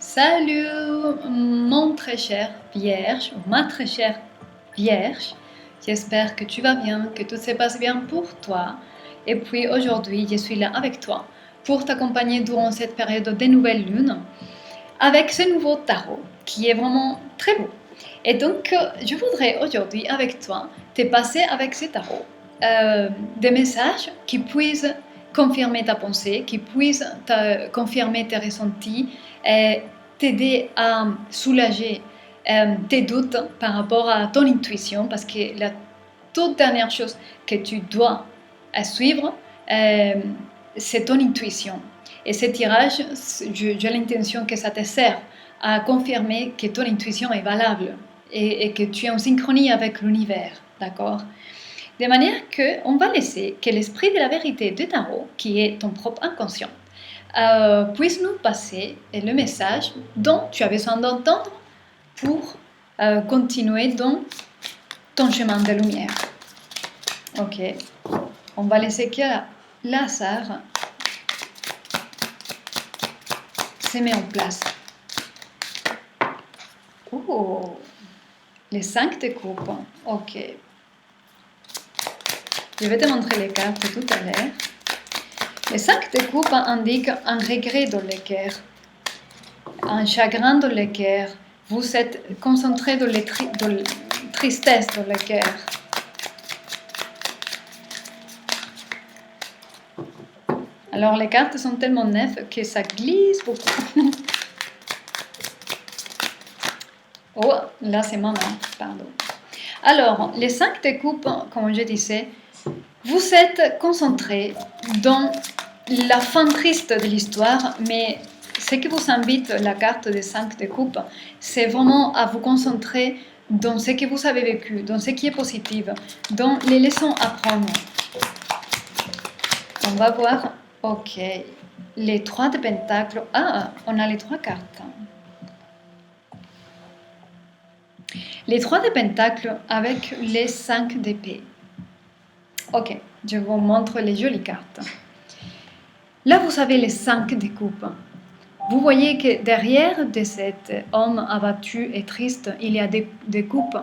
Salut mon très cher Vierge, ou ma très chère Vierge. J'espère que tu vas bien, que tout se passe bien pour toi. Et puis aujourd'hui, je suis là avec toi pour t'accompagner durant cette période de nouvelle lune avec ce nouveau tarot qui est vraiment très beau. Et donc, je voudrais aujourd'hui avec toi te passer avec ce tarot des messages qui puissent confirmer ta pensée, qui puissent confirmer tes ressentis et t'aider à soulager tes doutes par rapport à ton intuition, parce que la toute dernière chose que tu dois suivre, c'est ton intuition. Et ce tirage, j'ai l'intention que ça te sert à confirmer que ton intuition est valable et que tu es en synchronie avec l'univers, d'accord? De manière qu'on va laisser que l'esprit de la vérité du tarot, qui est ton propre inconscient, puisse nous passer le message dont tu as besoin d'entendre pour continuer dans ton chemin de lumière. Ok, on va laisser que l'hasard se met en place. Oh, les 5 de coupe. Ok. Je vais te montrer les cartes tout à l'heure. Les 5 de coupe indiquent un regret dans le cœur, un chagrin dans le cœur. Vous êtes concentré dans la tristesse dans le cœur. Alors les cartes sont tellement neuves que ça glisse beaucoup. Oh, là c'est ma main, pardon. Alors, les 5 de coupe, comme je disais, vous êtes concentré dans la fin triste de l'histoire, mais ce que vous invite la carte des 5 de coupe, c'est vraiment à vous concentrer dans ce que vous avez vécu, dans ce qui est positif, dans les leçons à prendre. On va voir, ok, les 3 de pentacles. Ah, on a les 3 cartes. Les 3 de pentacles avec les 5 d'épée. Ok, je vous montre les jolies cartes. Là, vous avez les 5 de coupe. Vous voyez que derrière de cet homme abattu et triste, il y a des coupes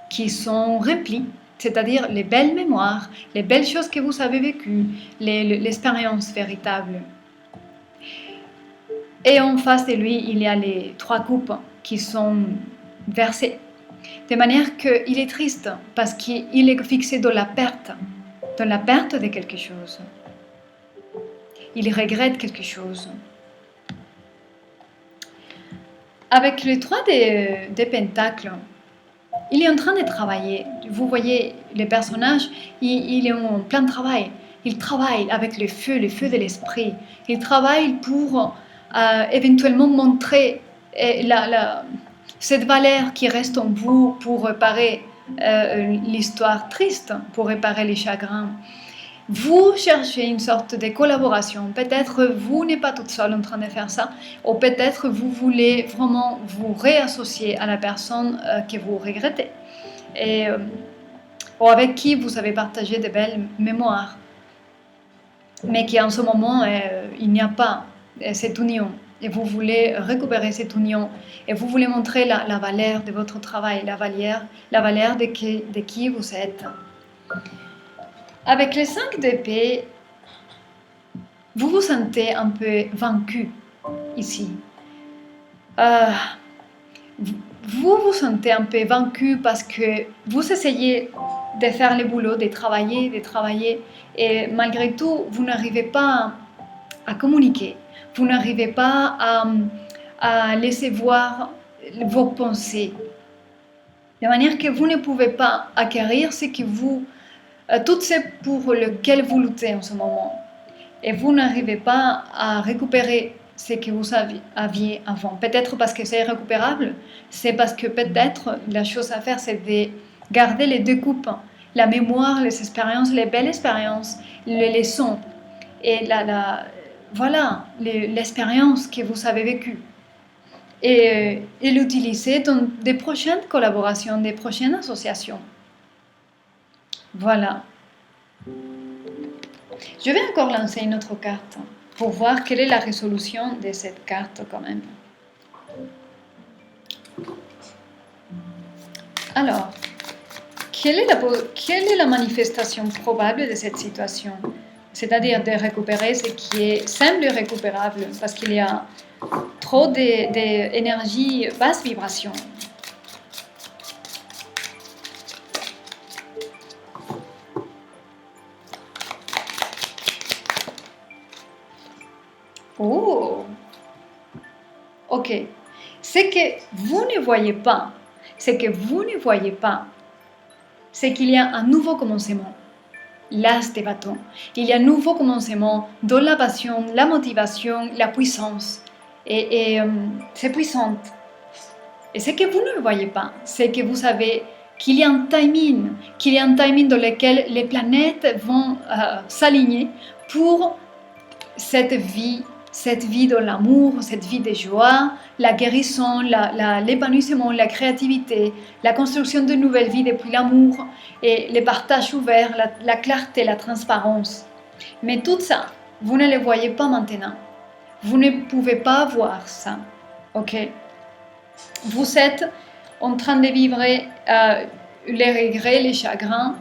qui sont remplies, c'est-à-dire les belles mémoires, les belles choses que vous avez vécues, l'expérience véritable. Et en face de lui, il y a les 3 coupes qui sont versées. De manière qu'il est triste parce qu'il est fixé dans la perte de quelque chose. Il regrette quelque chose. Avec les 3 des pentacles, il est en train de travailler. Vous voyez, le personnage, il est en plein travail. Il travaille avec le feu de l'esprit. Il travaille pour éventuellement montrer cette valeur qui reste en vous pour réparer l'histoire triste, pour réparer les chagrins. Vous cherchez une sorte de collaboration. Peut-être vous n'êtes pas toute seule en train de faire ça, ou peut-être vous voulez vraiment vous réassocier à la personne que vous regrettez, ou avec qui vous avez partagé de belles mémoires, mais qu'en ce moment il n'y a pas cette union. Et vous voulez récupérer cette union, et vous voulez montrer la valeur de votre travail, la valeur de qui vous êtes. Avec les 5 d'épée, vous vous sentez un peu vaincu ici. Vous vous sentez un peu vaincu parce que vous essayez de faire le boulot, de travailler, et malgré tout, vous n'arrivez pas à communiquer. Vous n'arrivez pas à laisser voir vos pensées. De manière que vous ne pouvez pas acquérir ce que tout ce pour lequel vous luttez en ce moment. Et vous n'arrivez pas à récupérer ce que vous aviez avant. Peut-être parce que c'est irrécupérable, c'est parce que peut-être la chose à faire, c'est de garder les 2 coupes, la mémoire, les expériences, les belles expériences, les leçons, et voilà, l'expérience que vous avez vécue. Et l'utiliser dans des prochaines collaborations, des prochaines associations. Voilà. Je vais encore lancer une autre carte pour voir quelle est la résolution de cette carte quand même. Alors, quelle est la manifestation probable de cette situation? C'est-à-dire de récupérer ce qui semble récupérable parce qu'il y a trop d'énergie basse vibration. Oh, ok. Ce que vous ne voyez pas, c'est qu'il y a un nouveau commencement. L'as des bâtons. Il y a un nouveau commencement dans la passion, la motivation, la puissance. Et c'est puissante. Et ce que vous ne voyez pas, c'est que vous savez qu'il y a un timing, dans lequel les planètes vont s'aligner pour cette vie de l'amour, cette vie de joie, la guérison, l'épanouissement, la créativité, la construction de nouvelles vies depuis l'amour et les partages ouverts, la clarté, la transparence. Mais tout ça, vous ne le voyez pas maintenant. Vous ne pouvez pas voir ça. Ok? Vous êtes en train de vivre les regrets, les chagrins,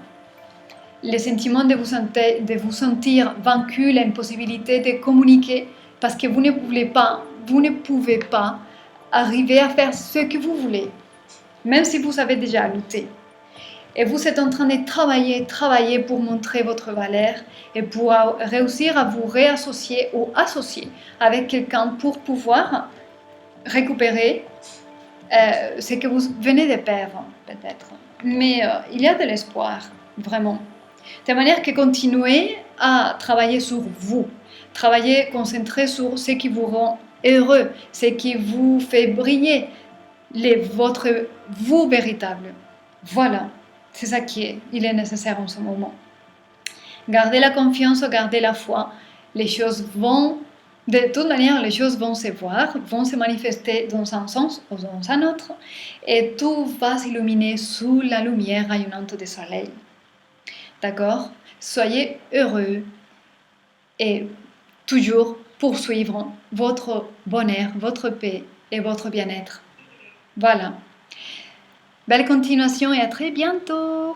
les sentiments de vous sentir vaincu, l'impossibilité de communiquer parce que vous ne pouvez pas arriver à faire ce que vous voulez, même si vous avez déjà lutté. Et vous êtes en train de travailler pour montrer votre valeur et pour réussir à vous réassocier ou associer avec quelqu'un pour pouvoir récupérer ce que vous venez de perdre, peut-être. Mais il y a de l'espoir, vraiment. De manière que continuez à travailler sur vous, concentrer sur ce qui vous rend heureux, ce qui vous fait briller, votre vous véritable. Voilà, c'est ça il est nécessaire en ce moment. Gardez la confiance, gardez la foi. De toute manière, les choses vont se voir, vont se manifester dans un sens ou dans un autre, et tout va s'illuminer sous la lumière rayonnante du soleil. D'accord? Soyez heureux et toujours poursuivre votre bonheur, votre paix et votre bien-être. Voilà. Belle continuation et à très bientôt!